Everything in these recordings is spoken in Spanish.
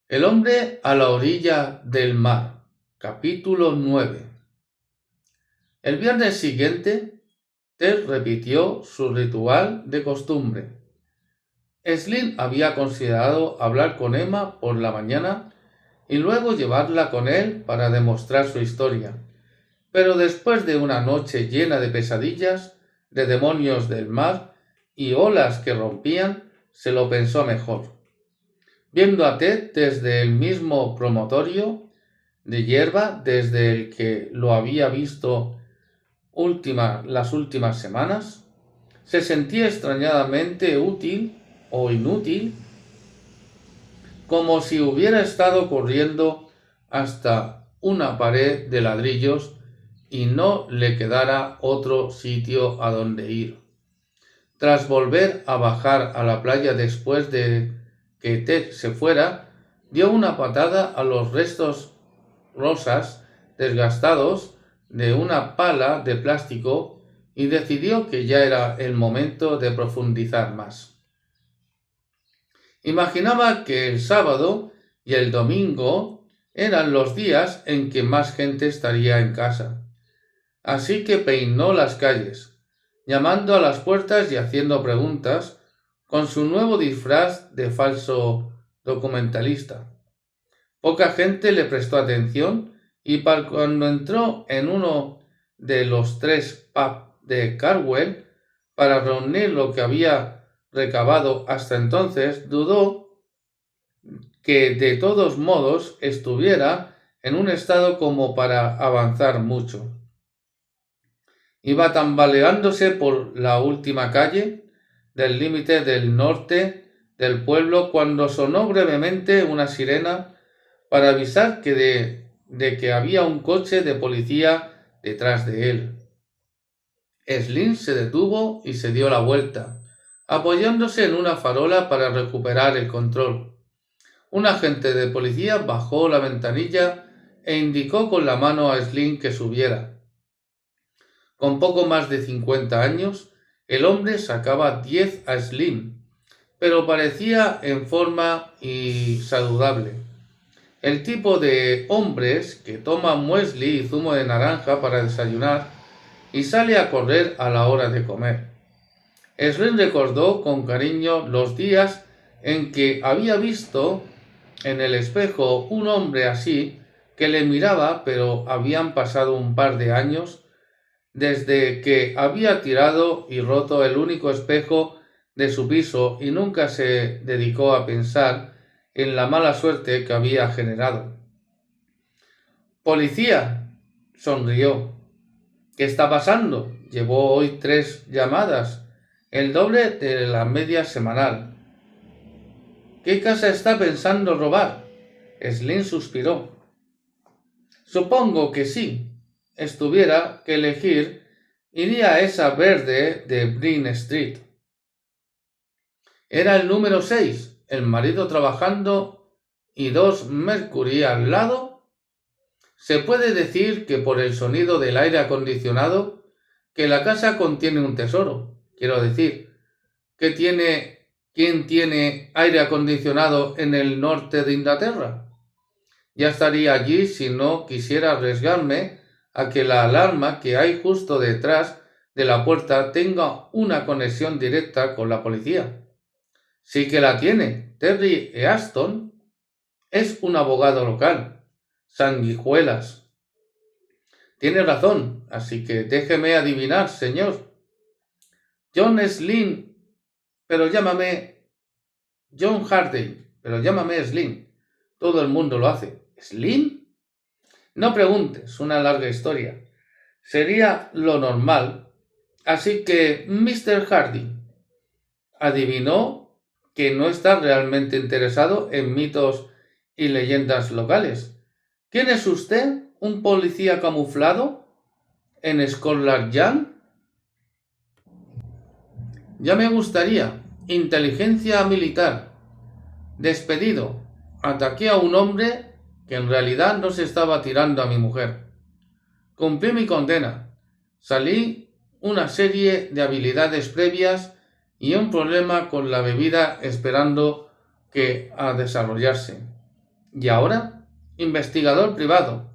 El hombre a la orilla del mar. Capítulo 9. El viernes siguiente, Ted repitió su ritual de costumbre. Slim había considerado hablar con Emma por la mañana y luego llevarla con él para demostrar su historia. Pero después de una noche llena de pesadillas, de demonios del mar y olas que rompían, se lo pensó mejor. Viendo a Ted desde el mismo promontorio de hierba desde el que lo había visto las últimas semanas, se sentía extrañadamente útil o inútil, como si hubiera estado corriendo hasta una pared de ladrillos y no le quedara otro sitio a donde ir. Tras volver a bajar a la playa después de que Ted se fuera, dio una patada a los restos rosas desgastados de una pala de plástico y decidió que ya era el momento de profundizar más. Imaginaba que el sábado y el domingo eran los días en que más gente estaría en casa. Así que peinó las calles, llamando a las puertas y haciendo preguntas con su nuevo disfraz de falso documentalista. Poca gente le prestó atención y cuando entró en uno de los 3 pubs de Carwell para reunir lo que había recabado hasta entonces, dudó que de todos modos estuviera en un estado como para avanzar mucho. Iba tambaleándose por la última calle del límite del norte del pueblo cuando sonó brevemente una sirena para avisar de que había un coche de policía detrás de él. Slim se detuvo y se dio la vuelta, apoyándose en una farola para recuperar el control. Un agente de policía bajó la ventanilla e indicó con la mano a Slim que subiera. Con poco más de 50 años, el hombre sacaba 10 a Slim, pero parecía en forma y saludable. El tipo de hombres que toma muesli y zumo de naranja para desayunar y sale a correr a la hora de comer. Slim recordó con cariño los días en que había visto en el espejo un hombre así que le miraba, pero habían pasado un par de años desde que había tirado y roto el único espejo de su piso y nunca se dedicó a pensar en la mala suerte que había generado. «Policía», sonrió. «¿Qué está pasando? Llevo hoy 3 llamadas, el doble de la media semanal». «¿Qué casa está pensando robar?». Slim suspiró. «Supongo que sí. Estuviera que elegir, iría a esa verde de Brin Street». Era el número 6, el marido trabajando y 2 Mercury al lado. Se puede decir que por el sonido del aire acondicionado que la casa contiene un tesoro. Quiero decir, ¿quién tiene aire acondicionado en el norte de Inglaterra? Ya estaría allí si no quisiera arriesgarme a que la alarma que hay justo detrás de la puerta tenga una conexión directa con la policía. Sí que la tiene. Terry Easton es un abogado local. Sanguijuelas. Tiene razón, así que déjeme adivinar, señor. John Slim, pero llámame John Hardy, pero llámame Slim. Todo el mundo lo hace. ¿Slim? No preguntes, una larga historia. Sería lo normal. Así que, Mr. Hardy, adivinó que no está realmente interesado en mitos y leyendas locales. ¿Quién es usted? ¿Un policía camuflado en Scotland Yard? Ya me gustaría. Inteligencia militar. Despedido. Ataqué a un hombre que en realidad no se estaba tirando a mi mujer. Cumplí mi condena. Salí una serie de habilidades previas y un problema con la bebida esperando a desarrollarse. Y ahora, investigador privado.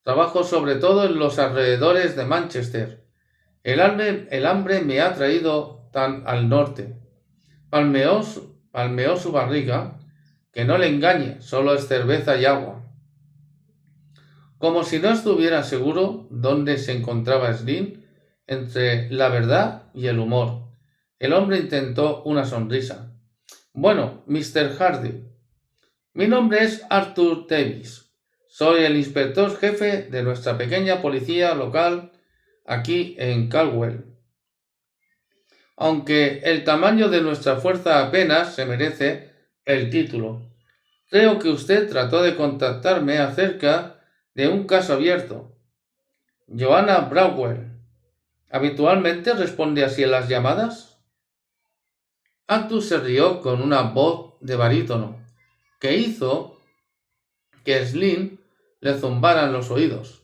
Trabajo sobre todo en los alrededores de Manchester. El hambre me ha traído tan al norte. Palmeó su barriga. Que no le engañe, solo es cerveza y agua. Como si no estuviera seguro dónde se encontraba Slim entre la verdad y el humor. El hombre intentó una sonrisa. Bueno, Mr. Hardy, mi nombre es Arthur Davis. Soy el inspector jefe de nuestra pequeña policía local aquí en Caldwell. Aunque el tamaño de nuestra fuerza apenas se merece el título. Creo que usted trató de contactarme acerca de un caso abierto. Joanna Broadwell. ¿Habitualmente responde así a las llamadas? Arthur se rió con una voz de barítono que hizo que Slim le zumbaran los oídos.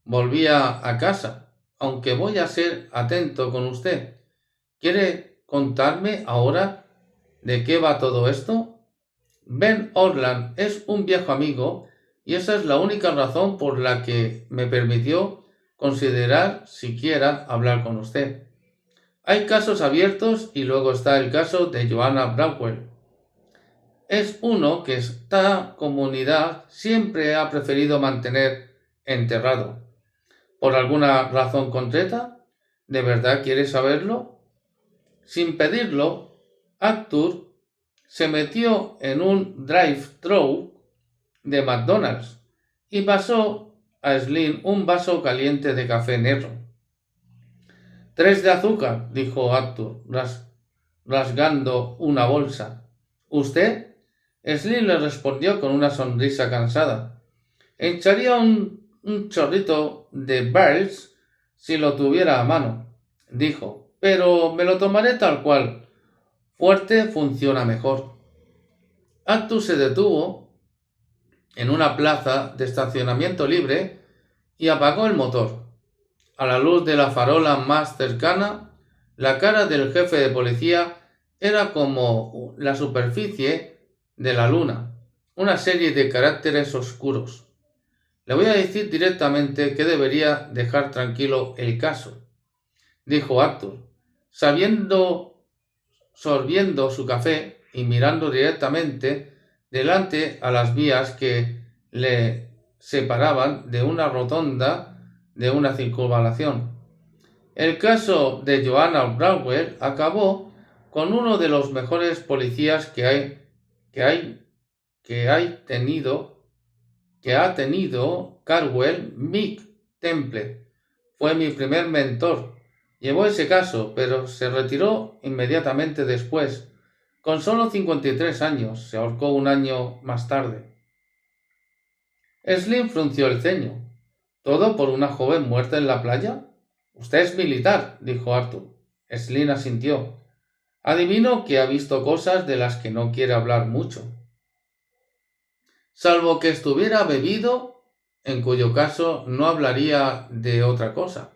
Volvía a casa, aunque voy a ser atento con usted. ¿Quiere contarme ahora de qué va todo esto? Ben Orland es un viejo amigo y esa es la única razón por la que me permitió considerar siquiera hablar con usted. Hay casos abiertos y luego está el caso de Joanna Broadwell. Es uno que esta comunidad siempre ha preferido mantener enterrado. ¿Por alguna razón concreta? ¿De verdad quiere saberlo? Sin pedirlo, Arthur se metió en un drive-thru de McDonald's y pasó a Slim un vaso caliente de café negro. 3 de azúcar, dijo Arthur, rasgando una bolsa. ¿Usted? Slim le respondió con una sonrisa cansada. Echaría un chorrito de Barrels si lo tuviera a mano, dijo, pero me lo tomaré tal cual. Fuerte funciona mejor. Arthur se detuvo en una plaza de estacionamiento libre y apagó el motor. A la luz de la farola más cercana, la cara del jefe de policía era como la superficie de la luna, una serie de caracteres oscuros. Le voy a decir directamente que debería dejar tranquilo el caso, dijo Arthur, sorbiendo su café y mirando directamente delante a las vías que le separaban de una rotonda de una circunvalación. El caso de Joanna Broadwell acabó con uno de los mejores policías que ha tenido Caldwell, Mick Temple. Fue mi primer mentor. Llevó ese caso, pero se retiró inmediatamente después. Con solo 53 años, se ahorcó un año más tarde. Slim frunció el ceño. ¿Todo por una joven muerta en la playa? Usted es militar, dijo Arthur. Slim asintió. Adivino que ha visto cosas de las que no quiere hablar mucho. Salvo que estuviera bebido, en cuyo caso no hablaría de otra cosa.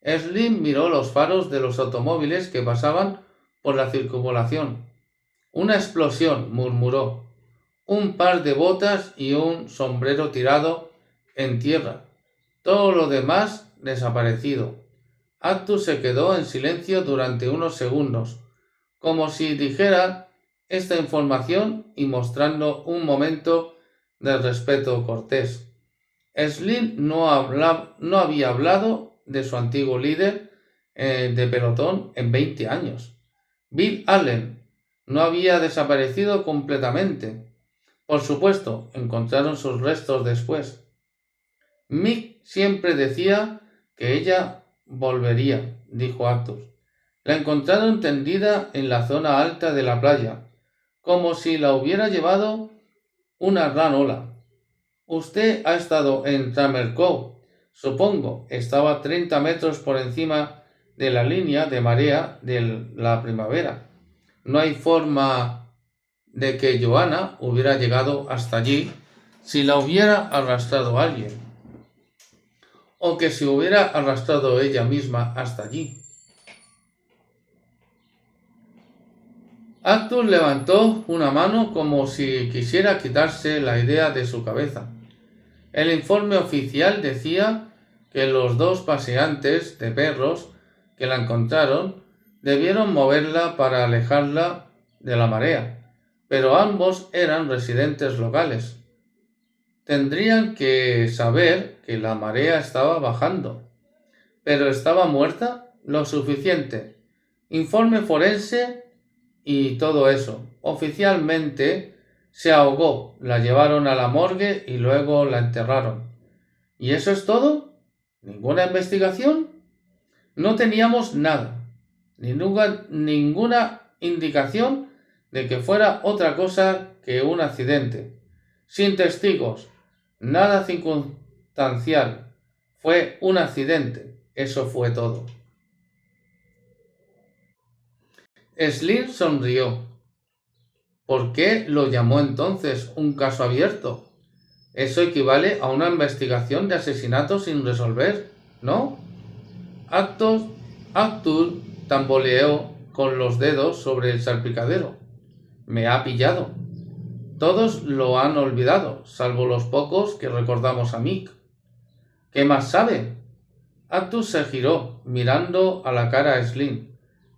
Slim miró los faros de los automóviles que pasaban por la circunvalación. Una explosión, murmuró. Un par de botas y un sombrero tirado en tierra. Todo lo demás desaparecido. Arthur se quedó en silencio durante unos segundos, como si dijera esta información y mostrando un momento de respeto cortés. Slim no había hablado de su antiguo líder de pelotón en 20 años. Bill Allen no había desaparecido completamente. Por supuesto, encontraron sus restos después. Mick siempre decía que ella volvería, dijo Arthur. La encontraron tendida en la zona alta de la playa, como si la hubiera llevado una gran ola. Usted ha estado en Trammell Cove, supongo. Estaba 30 metros por encima de la línea de marea de la primavera. No hay forma de que Joanna hubiera llegado hasta allí si la hubiera arrastrado alguien, o que se hubiera arrastrado ella misma hasta allí. Arthur levantó una mano como si quisiera quitarse la idea de su cabeza. El informe oficial decía que los dos paseantes de perros que la encontraron debieron moverla para alejarla de la marea, pero ambos eran residentes locales. Tendrían que saber que la marea estaba bajando. ¿Pero estaba muerta? Lo suficiente. Informe forense y todo eso. Oficialmente se ahogó, la llevaron a la morgue y luego la enterraron. ¿Y eso es todo? ¿Ninguna investigación? No teníamos nada, ninguna indicación de que fuera otra cosa que un accidente. Sin testigos, nada circunstancial. Fue un accidente. Eso fue todo. Slim sonrió. ¿Por qué lo llamó entonces un caso abierto? Eso equivale a una investigación de asesinato sin resolver, ¿no? Arthur tamboleó con los dedos sobre el salpicadero. Me ha pillado. Todos lo han olvidado, salvo los pocos que recordamos a Mick. ¿Qué más sabe? Arthur se giró, mirando a la cara a Slim.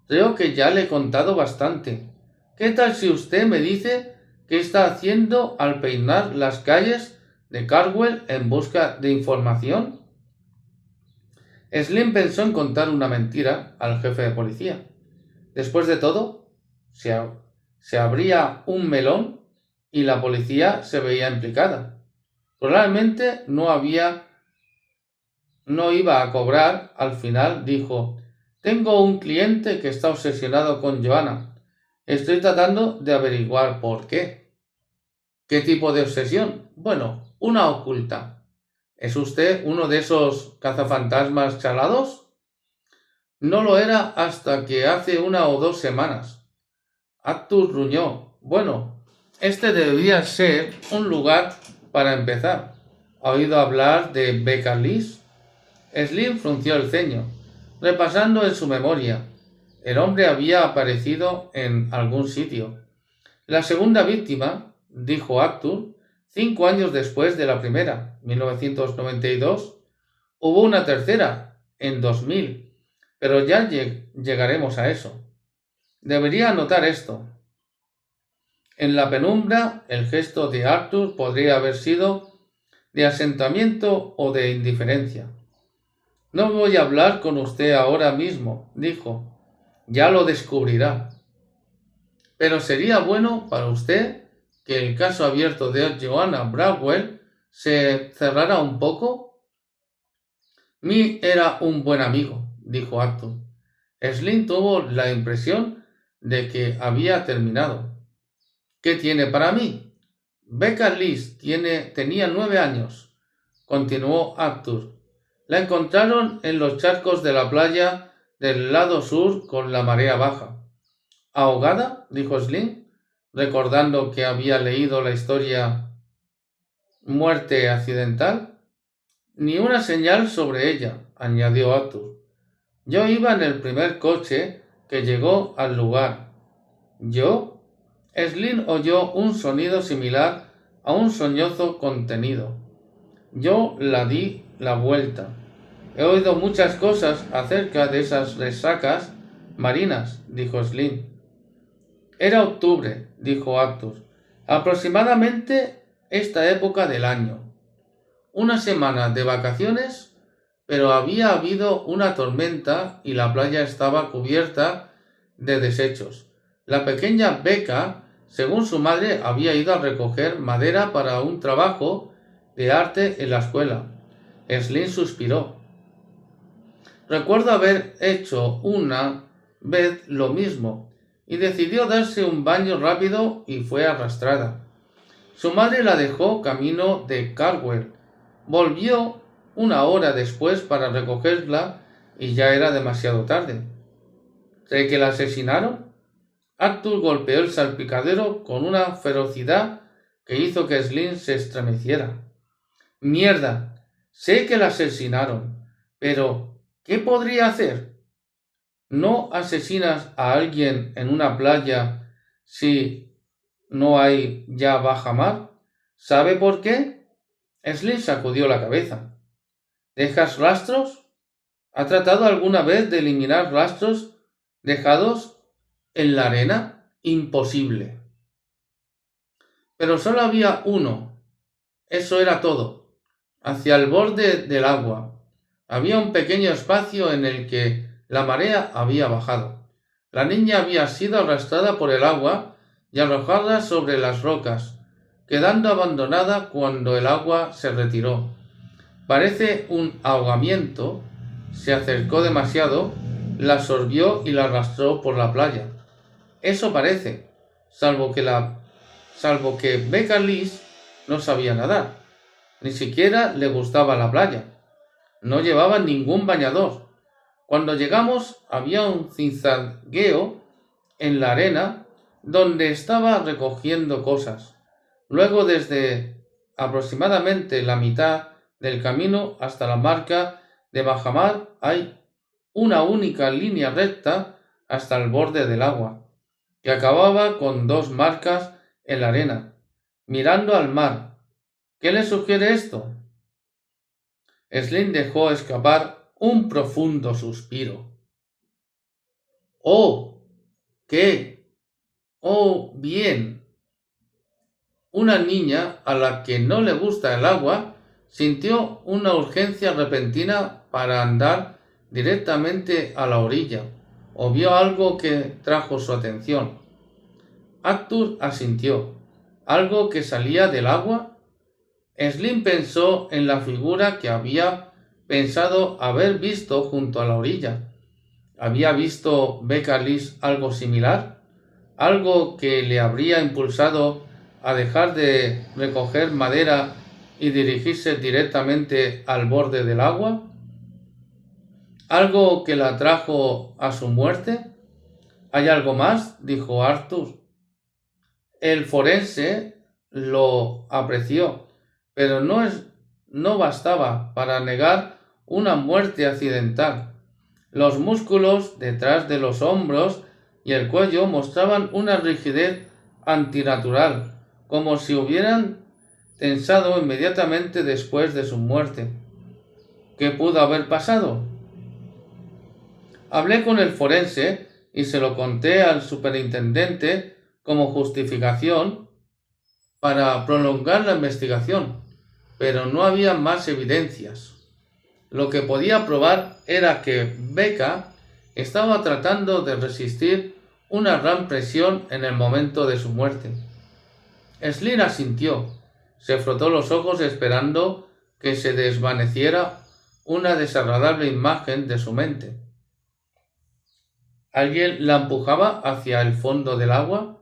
Creo que ya le he contado bastante. ¿Qué tal si usted me dice qué está haciendo al peinar las calles de Cardwell en busca de información? Slim pensó en contar una mentira al jefe de policía. Después de todo, se abría un melón y la policía se veía implicada. Probablemente no iba a cobrar. Al final dijo: tengo un cliente que está obsesionado con Joanna. Estoy tratando de averiguar por qué. ¿Qué tipo de obsesión? Bueno, una oculta. ¿Es usted uno de esos cazafantasmas chalados? No lo era hasta que hace 1 o 2 semanas. Arthur gruñó. Bueno, este debería ser un lugar para empezar. ¿Ha oído hablar de Becca Lees? Slim frunció el ceño, repasando en su memoria. El hombre había aparecido en algún sitio. La segunda víctima, dijo Arthur, 5 años después de la primera, 1992. Hubo una tercera, en 2000, pero ya llegaremos a eso. Debería anotar esto. En la penumbra, el gesto de Arthur podría haber sido de asentamiento o de indiferencia. No voy a hablar con usted ahora mismo, dijo. Ya lo descubrirá. Pero sería bueno para usted que el caso abierto de Joanna Bradwell se cerrara un poco. Mi era un buen amigo, dijo Arthur. Slim tuvo la impresión de que había terminado. ¿Qué tiene para mí? Becca Lees tenía 9 años, continuó Arthur. La encontraron en los charcos de la playa del lado sur con la marea baja. ¿Ahogada? Dijo Slim, recordando que había leído la historia Muerte accidental. Ni una señal sobre ella, añadió Arthur. Yo iba en el primer coche que llegó al lugar. ¿Yo? Slim oyó un sonido similar a un sollozo contenido. Yo la di la vuelta. He oído muchas cosas acerca de esas resacas marinas, dijo Slim. Era octubre, dijo Arthur, aproximadamente esta época del año. Una semana de vacaciones, pero había habido una tormenta y la playa estaba cubierta de desechos. La pequeña Becca, según su madre, había ido a recoger madera para un trabajo de arte en la escuela. Slim suspiró. Recuerdo haber hecho una vez lo mismo y decidió darse un baño rápido y fue arrastrada. Su madre la dejó camino de Cardwell. Volvió 1 hora después para recogerla y ya era demasiado tarde. ¿Cree que la asesinaron? Arthur golpeó el salpicadero con una ferocidad que hizo que Slim se estremeciera. ¡Mierda! Sé que la asesinaron, pero ¿qué podría hacer? ¿No asesinas a alguien en una playa si no hay ya baja mar? ¿Sabe por qué? Slin sacudió la cabeza. ¿Dejas rastros? ¿Ha tratado alguna vez de eliminar rastros dejados en la arena? Imposible. Pero solo había uno. Eso era todo. Hacia el borde del agua. Había un pequeño espacio en el que la marea había bajado. La niña había sido arrastrada por el agua y arrojada sobre las rocas, quedando abandonada cuando el agua se retiró. Parece un ahogamiento. Se acercó demasiado, la absorbió y la arrastró por la playa. Eso parece, salvo que Becca Liz no sabía nadar. Ni siquiera le gustaba la playa. No llevaba ningún bañador. Cuando llegamos había un zigzagueo en la arena donde estaba recogiendo cosas. Luego, desde aproximadamente la mitad del camino hasta la marca de bajamar hay una única línea recta hasta el borde del agua, que acababa con dos marcas en la arena, mirando al mar. ¿Qué le sugiere esto? Slin dejó escapar un profundo suspiro. ¡Oh! ¿Qué? ¡Oh, bien! Una niña a la que no le gusta el agua sintió una urgencia repentina para andar directamente a la orilla, o vio algo que trajo su atención. Arthur asintió. ¿Algo que salía del agua? Slin pensó en la figura que había pensado haber visto junto a la orilla. ¿Había visto Becca Liz algo similar? ¿Algo que le habría impulsado a dejar de recoger madera y dirigirse directamente al borde del agua? ¿Algo que la trajo a su muerte? ¿Hay algo más?, dijo Arthur. El forense lo apreció, pero no bastaba para negar una muerte accidental. Los músculos detrás de los hombros y el cuello mostraban una rigidez antinatural, como si hubieran tensado inmediatamente después de su muerte. ¿Qué pudo haber pasado? Hablé con el forense y se lo conté al superintendente como justificación para prolongar la investigación, pero no había más evidencias. Lo que podía probar era que Becca estaba tratando de resistir una gran presión en el momento de su muerte. Slin asintió, se frotó los ojos esperando que se desvaneciera una desagradable imagen de su mente. ¿Alguien la empujaba hacia el fondo del agua?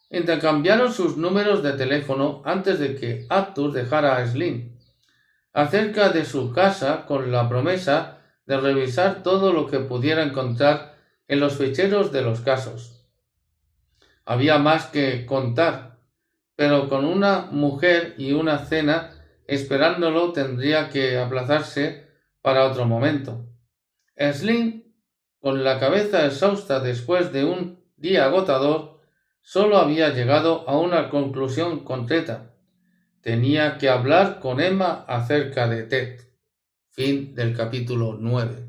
Intercambiaron sus números de teléfono antes de que Arthur dejara a Slin acerca de su casa con la promesa de revisar todo lo que pudiera encontrar en los ficheros de los casos. Había más que contar, pero con una mujer y una cena esperándolo tendría que aplazarse para otro momento. Slin, con la cabeza exhausta después de un día agotador, solo había llegado a una conclusión concreta. Tenía que hablar con Emma acerca de Ted. Fin del capítulo 9.